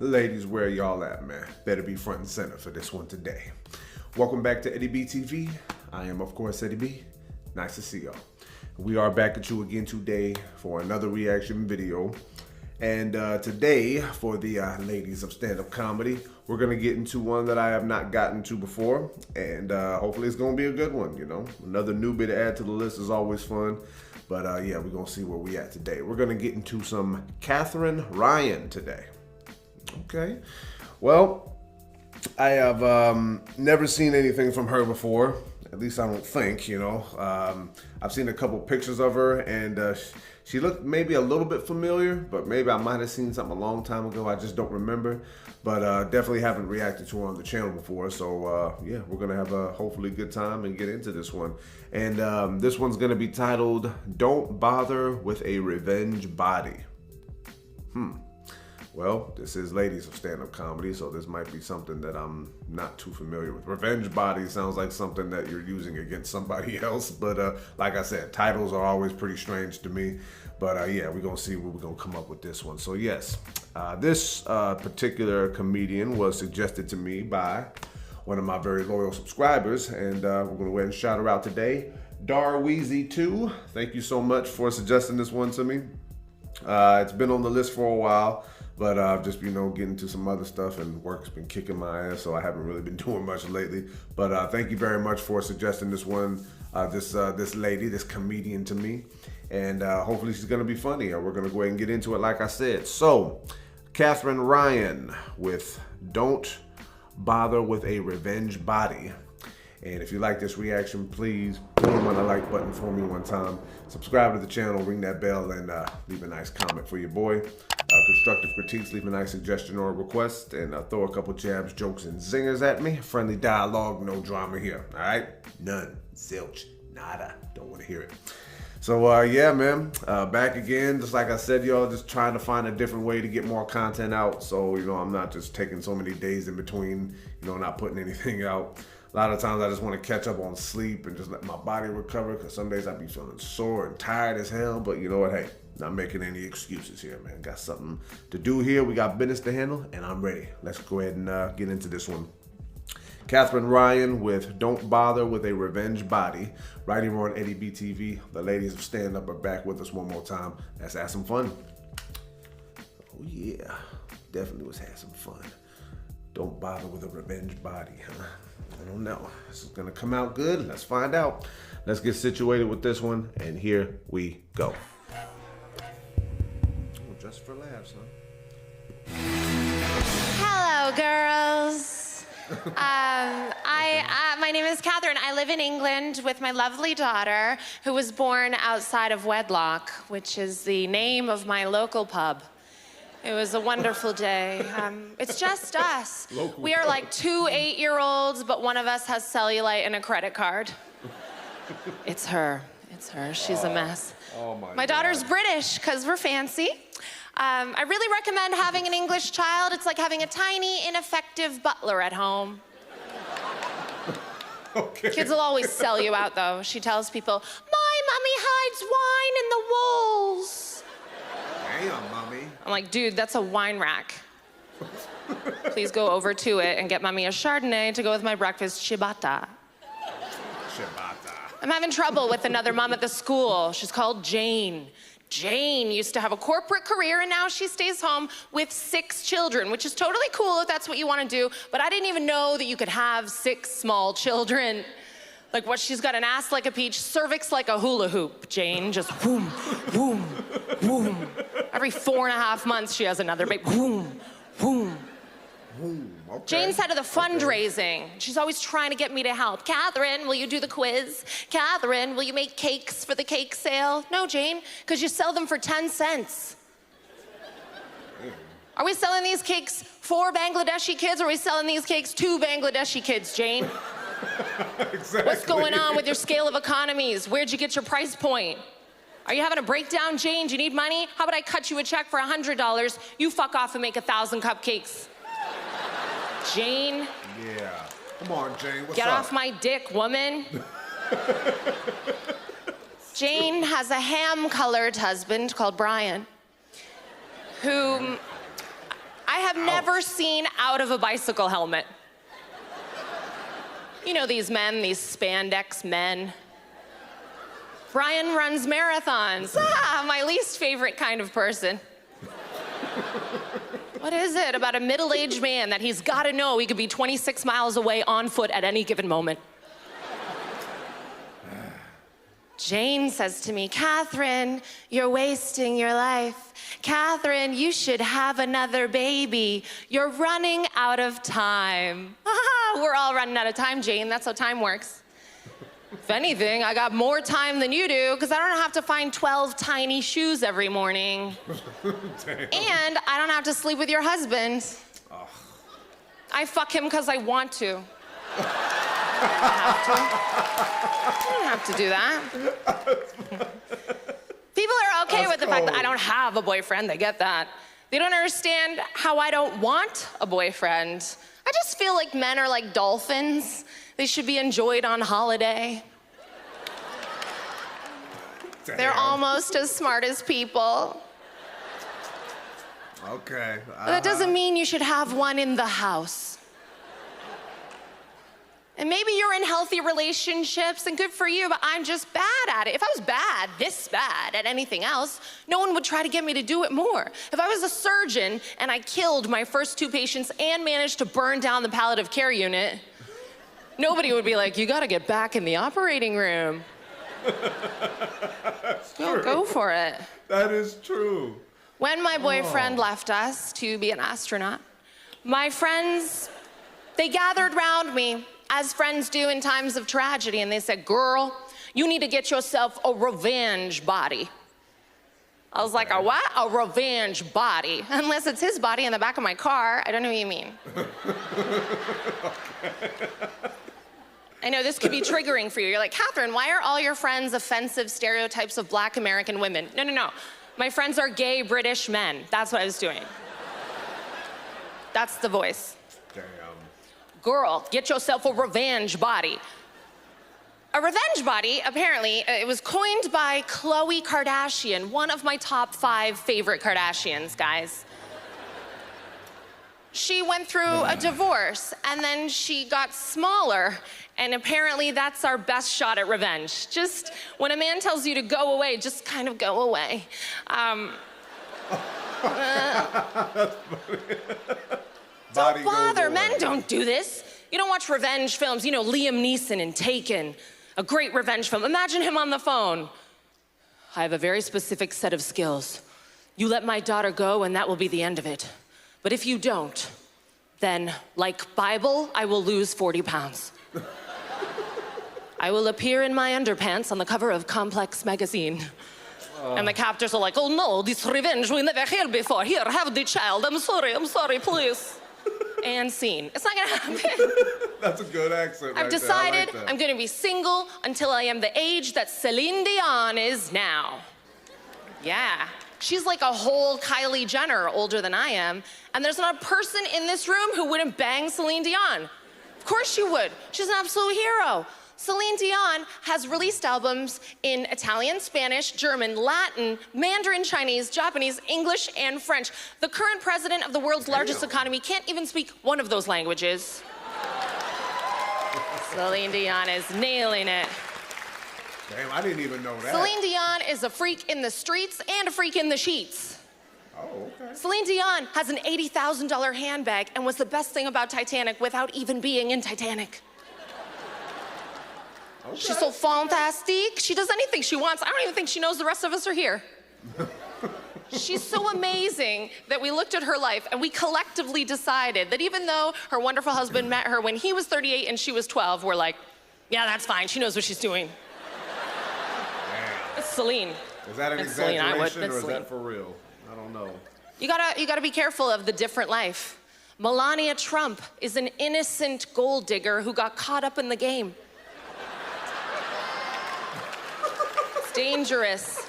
Ladies, where y'all at, man? Better be front and center for this one today. Welcome back to Eddie B TV. I am, of course, Eddie B. Nice to see y'all. We are back at you again today for another reaction video. And today, for the ladies of stand-up comedy, we're gonna get into one that I have not gotten to before. And hopefully it's gonna be a good one, you know? Another newbie to add to the list is always fun. But yeah, we're gonna see where we at today. We're gonna get into some Katherine Ryan today. Okay, well, I have never seen anything from her before. At least I don't think, you know. I've seen a couple pictures of her, and she looked maybe a little bit familiar, but maybe I might have seen something a long time ago. I just don't remember. But definitely haven't reacted to her on the channel before. So yeah, we're gonna have a hopefully good time and get into this one. And this one's gonna be titled "Don't Bother with a Revenge Body." Well, this is ladies of stand-up comedy, so this might be something that I'm not too familiar with. Revenge body sounds like something that you're using against somebody else, but like I said, titles are always pretty strange to me. But yeah, we're gonna see what we're gonna come up with this one. So yes, this particular comedian was suggested to me by one of my very loyal subscribers, and we're gonna go ahead and shout her out today. Darweezy2, thank you so much for suggesting this one to me. It's been on the list for a while. But I've just, you know, getting to some other stuff, and work's been kicking my ass, so I haven't really been doing much lately. But thank you very much for suggesting this one, this lady, this comedian to me. And hopefully she's gonna be funny. We're gonna go ahead and get into it like I said. So, Katherine Ryan with "Don't Bother with a Revenge Body." And if you like this reaction, please boom on the like button for me one time. Subscribe to the channel, ring that bell, and leave a nice comment for your boy. Constructive critiques, leave a nice suggestion or a request, and throw a couple jabs, jokes, and zingers at me. Friendly dialogue, no drama here, all right? None, zilch, nada, don't want to hear it. So yeah, man, back again, just like I said, y'all, just trying to find a different way to get more content out. So, you know, I'm not just taking so many days in between, you know, not putting anything out. A lot of times I just want to catch up on sleep and just let my body recover, because some days I be feeling sore and tired as hell. But you know what, hey, not making any excuses here, man. Got something to do here. We got business to handle, and I'm ready. Let's go ahead and get into this one. Katherine Ryan with "Don't Bother with a Revenge Body," right here on Eddie B TV. The ladies of stand-up are back with us one more time. Let's have some fun. Oh yeah, definitely was have some fun. Don't bother with a revenge body, huh? I don't know. This is gonna come out good. Let's find out. Let's get situated with this one, and here we go. Just for laughs, huh? Hello, girls. My name is Katherine. I live in England with my lovely daughter, who was born outside of wedlock, which is the name of my local pub. It was a wonderful day. It's just us. We are like two 8-year-olds, but one of us has cellulite and a credit card. It's her. It's her. She's a mess. Oh my daughter's British, because we're fancy. I really recommend having an English child. It's like having a tiny, ineffective butler at home. Okay. Kids will always sell you out, though. She tells people, "My mommy hides wine in the walls." Damn, mommy. I'm like, dude, that's a wine rack. Please go over to it and get mommy a Chardonnay to go with my breakfast ciabatta. I'm having trouble with another mom at the school. She's called Jane. Jane used to have a corporate career, and now she stays home with 6 children, which is totally cool if that's what you want to do, but I didn't even know that you could have 6 small children. Like, what, she's got an ass like a peach, cervix like a hula hoop, Jane. Just boom, boom, boom. Every 4.5 months, she has another baby. Boom, boom. Okay. Jane's head of the fundraising. She's always trying to get me to help. "Katherine, will you do the quiz? Katherine, will you make cakes for the cake sale?" No, Jane, because you sell them for 10 cents. Are we selling these cakes for Bangladeshi kids, or are we selling these cakes to Bangladeshi kids, Jane? Exactly. What's going on with your scale of economies? Where'd you get your price point? Are you having a breakdown, Jane? Do you need money? How about I cut you a check for $100? You fuck off and make 1,000 cupcakes. Jane? Yeah. Come on, Jane, what's up? Get off my dick, woman. Jane has a ham-colored husband called Brian, who I have have never seen out of a bicycle helmet. You know these men, these spandex men. Brian runs marathons. My least favorite kind of person. What is it about a middle-aged man that he's got to know he could be 26 miles away on foot at any given moment? Jane says to me, Katherine, you're wasting your life. Katherine, you should have another baby. You're running out of time. We're all running out of time, Jane. That's how time works. If anything, I got more time than you do because I don't have to find 12 tiny shoes every morning. And I don't have to sleep with your husband. Ugh. I fuck him because I want to. I don't have to do that. People are okay with the fact that I don't have a boyfriend. They get that. They don't understand how I don't want a boyfriend. I just feel like men are like dolphins. They should be enjoyed on holiday. Damn. They're almost as smart as people. Okay. But that doesn't mean you should have one in the house. And maybe you're in healthy relationships, and good for you, but I'm just bad at it. If I was bad, this bad, at anything else, no one would try to get me to do it more. If I was a surgeon and I killed my first 2 patients and managed to burn down the palliative care unit, nobody would be like, you gotta get back in the operating room. Go for it. That is true. When my boyfriend left us to be an astronaut, my friends, they gathered round me, as friends do in times of tragedy, and they said, girl, you need to get yourself a revenge body. I was like, a what? A revenge body. Unless it's his body in the back of my car, I don't know what you mean. I know this could be triggering for you. You're like, Katherine, why are all your friends offensive stereotypes of Black American women? No. My friends are gay British men. That's what I was doing. That's the voice. Damn. Girl, get yourself a revenge body. A revenge body, apparently, it was coined by Khloe Kardashian, one of my top 5 favorite Kardashians, guys. She went through a divorce, and then she got smaller, and apparently that's our best shot at revenge. Just when a man tells you to go away, just kind of go away. Don't bother, men don't do this. You don't watch revenge films. You know, Liam Neeson in Taken, a great revenge film. Imagine him on the phone. I have a very specific set of skills. You let my daughter go and that will be the end of it. But if you don't, then, like Bible, I will lose 40 pounds. I will appear in my underpants on the cover of Complex magazine. And the captors are like, oh no, this revenge we never heard before. Here, have the child. I'm sorry, please. And scene. It's not gonna happen. That's a good accent. I've decided I'm gonna be single until I am the age that Celine Dion is now. Yeah. She's like a whole Kylie Jenner older than I am, and there's not a person in this room who wouldn't bang Celine Dion. Of course she would. She's an absolute hero. Celine Dion has released albums in Italian, Spanish, German, Latin, Mandarin Chinese, Japanese, English, and French. The current president of the world's largest economy can't even speak one of those languages. Celine Dion is nailing it. Damn, I didn't even know that. Celine Dion is a freak in the streets and a freak in the sheets. Oh, okay. Celine Dion has an $80,000 handbag and was the best thing about Titanic without even being in Titanic. Okay. She's so fantastic. She does anything she wants. I don't even think she knows the rest of us are here. She's so amazing that we looked at her life and we collectively decided that even though her wonderful husband met her when he was 38 and she was 12, we're like, yeah, that's fine. She knows what she's doing. Damn. It's Celine. Is that an exaggeration or is that for real? I don't know. You gotta be careful of the different life. Melania Trump is an innocent gold digger who got caught up in the game. It's dangerous.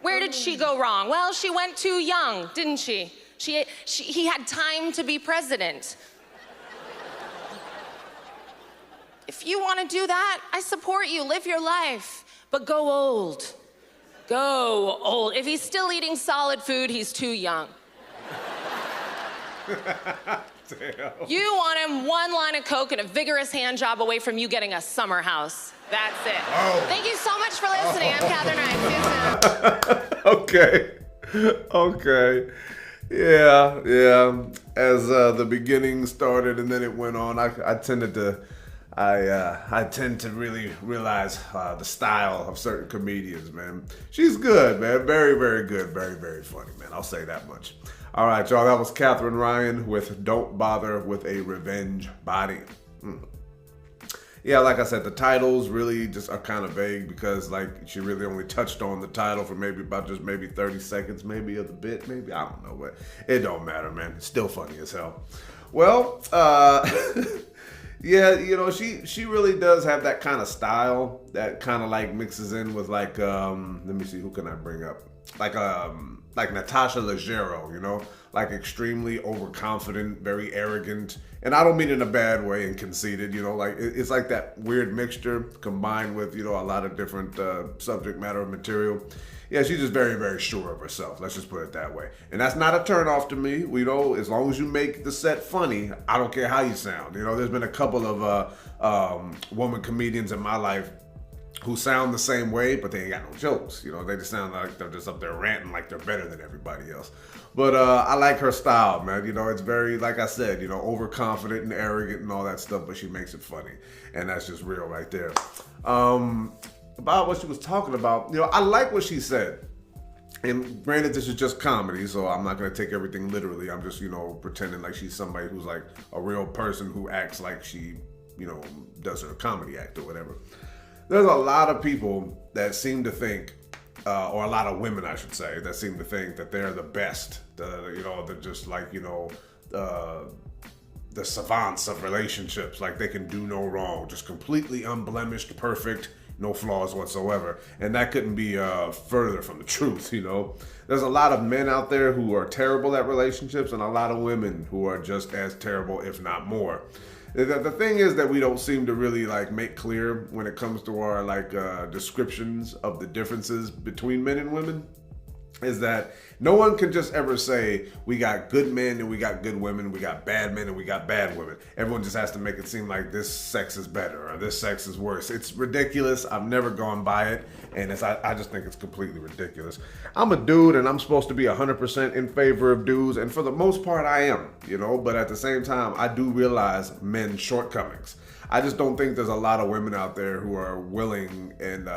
Where did she go wrong? Well, she went too young, didn't she? He had time to be president. If you want to do that, I support you. Live your life, but go old. Go old. If he's still eating solid food, he's too young. Damn. You want him one line of coke and a vigorous hand job away from you getting a summer house. That's it. Oh. Thank you so much for listening. I'm Katherine Ryan. See you soon. Okay. Yeah. As the beginning started and then it went on, I tend to really realize the style of certain comedians, man. She's good, man. Very, very good. Very, very funny, man. I'll say that much. All right, y'all. That was Katherine Ryan with Don't Bother with a Revenge Body. Yeah, like I said, the titles really just are kind of vague because like she really only touched on the title for maybe 30 seconds, maybe of the bit, maybe, I don't know, but it don't matter, man. It's still funny as hell. Well, yeah, you know, she really does have that kind of style that kind of like mixes in with like, let me see, who can I bring up? Like Natasha Leggero, you know, like extremely overconfident, very arrogant, and I don't mean in a bad way and conceited, you know, like it's like that weird mixture combined with, you know, a lot of different subject matter material. Yeah, she's just very, very sure of herself. Let's just put it that way. And that's not a turnoff to me. You know, as long as you make the set funny, I don't care how you sound. You know, there's been a couple of woman comedians in my life who sound the same way, but they ain't got no jokes. You know, they just sound like they're just up there ranting like they're better than everybody else. But I like her style, man. You know, it's very, like I said, you know, overconfident and arrogant and all that stuff, but she makes it funny. And that's just real right there. About what she was talking about, you know, I like what she said. And granted, this is just comedy, so I'm not going to take everything literally. I'm just, you know, pretending like she's somebody who's like a real person who acts like she, you know, does her comedy act or whatever. There's a lot of people that seem to think, or a lot of women, I should say, that seem to think that they're the best. You know, they're just like, you know, the savants of relationships. Like they can do no wrong, just completely unblemished, perfect, no flaws whatsoever. And that couldn't be further from the truth, you know. There's a lot of men out there who are terrible at relationships and a lot of women who are just as terrible, if not more. The thing is that we don't seem to really like make clear when it comes to our like descriptions of the differences between men and women is that no one can just ever say we got good men and we got good women, we got bad men and we got bad women. Everyone just has to make it seem like this sex is better or this sex is worse. It's ridiculous. I've never gone by it, and I just think it's completely ridiculous. I'm a dude and I'm supposed to be 100% in favor of dudes, and for the most part I am, you know, but at the same time I do realize men's shortcomings. I just don't think there's a lot of women out there who are willing and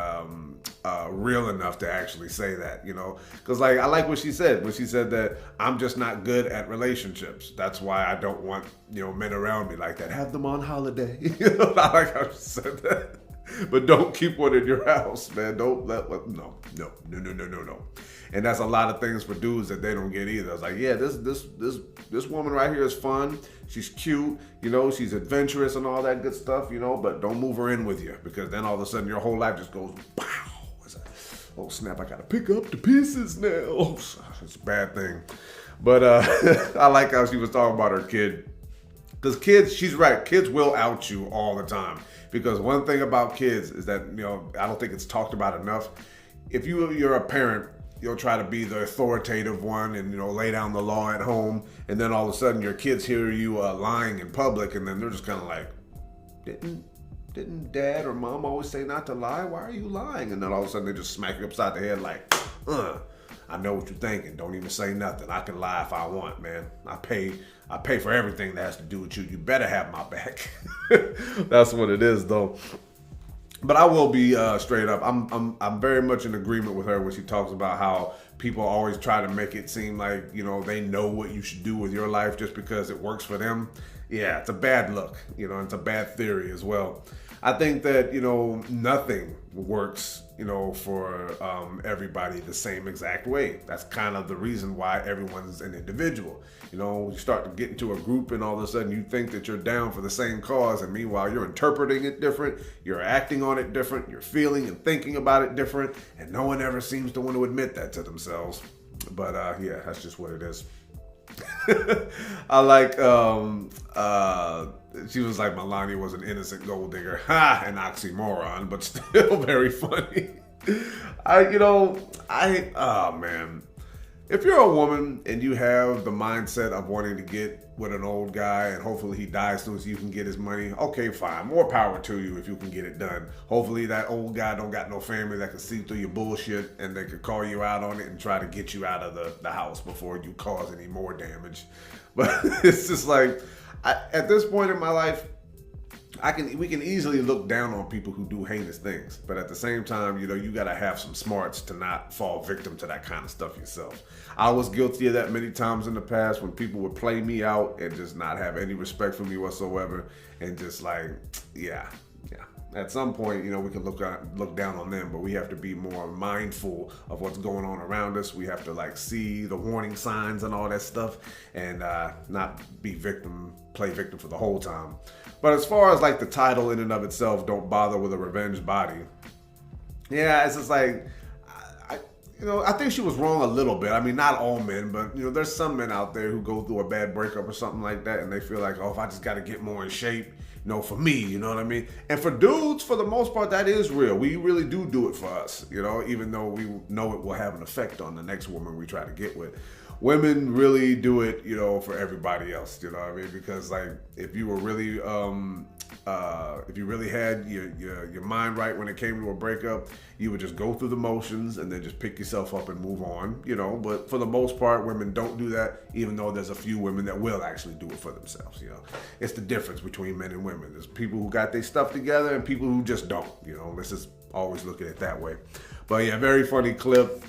real enough to actually say that, you know, because like I like what she said when she said that I'm just not good at relationships. That's why I don't want, you know, men around me like that. Have them on holiday. You know, I like how she said that. But don't keep one in your house, man. Don't let no. And that's a lot of things for dudes that they don't get either. I was like, yeah, this woman right here is fun. She's cute, you know, she's adventurous and all that good stuff, you know, but don't move her in with you because then all of a sudden your whole life just goes, pow. Oh snap, I gotta pick up the pieces now. Oh, it's a bad thing. But I like how she was talking about her kid. Because kids, she's right, kids will out you all the time. Because one thing about kids is that, you know, I don't think it's talked about enough. If you're a parent, you'll try to be the authoritative one and, you know, lay down the law at home. And then all of a sudden your kids hear you lying in public and then they're just kind of like, didn't dad or mom always say not to lie? Why are you lying? And then all of a sudden they just smack you upside the head like, I know what you're thinking. Don't even say nothing. I can lie if I want, man. I pay for everything that has to do with you. You better have my back. That's what it is, though. But I will be straight up. I'm very much in agreement with her when she talks about how people always try to make it seem like, you know, they know what you should do with your life just because it works for them. Yeah, it's a bad look, you know, it's a bad theory as well. I think that, you know, nothing works, you know, for everybody the same exact way. That's kind of the reason why everyone's an individual. You know, you start to get into a group and all of a sudden you think that you're down for the same cause, and meanwhile you're interpreting it different, you're acting on it different, you're feeling and thinking about it different, and no one ever seems to want to admit that to themselves. But yeah, that's just what it is. I like, she was like, Melania was an innocent gold digger. Ha! An oxymoron, but still very funny. Oh man. if you're a woman and you have the mindset of wanting to get with an old guy and hopefully he dies soon so you can get his money, okay, fine. More power to you if you can get it done. Hopefully that old guy don't got no family that can see through your bullshit and they could call you out on it and try to get you out of the house before you cause any more damage. But it's just like, at this point in my life, we can easily look down on people who do heinous things, but at the same time, you gotta have some smarts to not fall victim to that kind of stuff yourself. I was guilty of that many times in the past when people would play me out and just not have any respect for me whatsoever, and just like, yeah. At some point, we can look down on them, but we have to be more mindful of what's going on around us. We have to see the warning signs and all that stuff, and not play victim for the whole time. But as far as the title in and of itself, Don't Bother with a Revenge Body, yeah, it's just like, I think she was wrong a little bit. I mean, not all men, but there's some men out there who go through a bad breakup or something like that, and they feel like, oh, if I just got to get more in shape, for me, you know what I mean? And for dudes, for the most part, that is real. We really do it for us, even though we know it will have an effect on the next woman we try to get with. Women really do it, for everybody else, you know what I mean? Because if you were really, if you really had your mind right when it came to a breakup, you would just go through the motions and then just pick yourself up and move on, But for the most part, women don't do that, even though there's a few women that will actually do it for themselves, It's the difference between men and women. There's people who got their stuff together and people who just don't, Let's just always look at it that way. But yeah, very funny clip.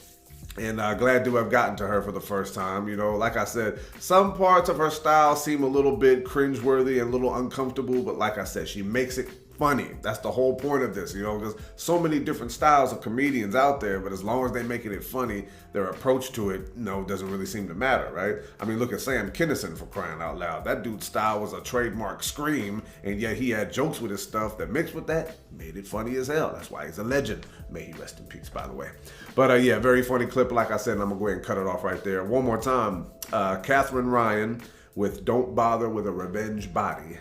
And glad to have gotten to her for the first time. Like I said, some parts of her style seem a little bit cringeworthy and a little uncomfortable, but like I said, she makes it funny. That's the whole point of this, because so many different styles of comedians out there, but as long as they're making it funny, their approach to it, doesn't really seem to matter, right? I mean, look at Sam Kinison, for crying out loud. That dude's style was a trademark scream, and yet he had jokes with his stuff that mixed with that made it funny as hell. That's why he's a legend. May he rest in peace, by the way. But yeah, very funny clip. Like I said, and I'm gonna go ahead and cut it off right there. One more time, Katherine Ryan with Don't Bother with a Revenge Body.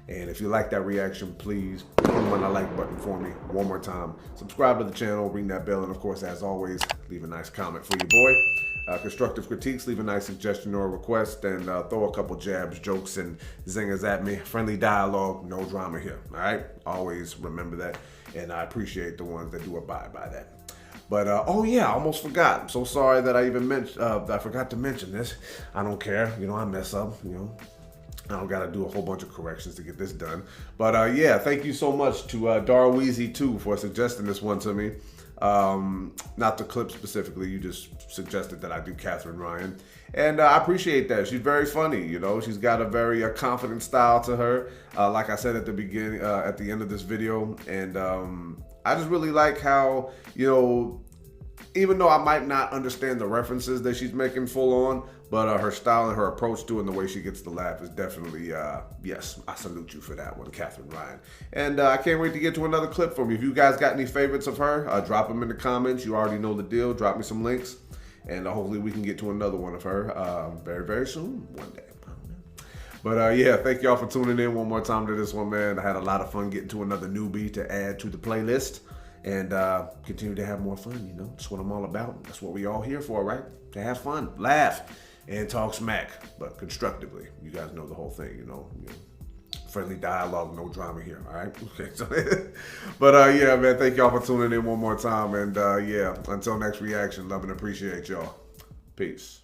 And if you like that reaction, please hit the like button for me one more time. Subscribe to the channel, ring that bell, and of course, as always, leave a nice comment for your boy. Constructive critiques, leave a nice suggestion or request, and throw a couple jabs, jokes, and zingers at me. Friendly dialogue, no drama here, all right? Always remember that, and I appreciate the ones that do abide by that. But, oh yeah, I almost forgot. I'm so sorry that I even I forgot to mention this. I don't care, I mess up, I don't got to do a whole bunch of corrections to get this done. But yeah, thank you so much to Darweezy too for suggesting this one to me. Not the clip specifically, you just suggested that I do Katherine Ryan. And I appreciate that. She's very funny, She's got a very confident style to her. Like I said at the beginning, at the end of this video. And I just really like how, even though I might not understand the references that she's making full on, but her style and her approach to it and the way she gets the laugh is definitely, yes, I salute you for that one, Katherine Ryan. And I can't wait to get to another clip from you. If you guys got any favorites of her, drop them in the comments. You already know the deal. Drop me some links. And hopefully we can get to another one of her very, very soon, one day. But yeah, thank y'all for tuning in one more time to this one, man. I had a lot of fun getting to another newbie to add to the playlist. And continue to have more fun, That's what I'm all about. That's what we all here for, right? To have fun, laugh, and talk smack, but constructively. You guys know the whole thing, friendly dialogue, no drama here, all right? Okay, so, but yeah, man, thank y'all for tuning in one more time. And yeah, until next reaction, love and appreciate y'all. Peace.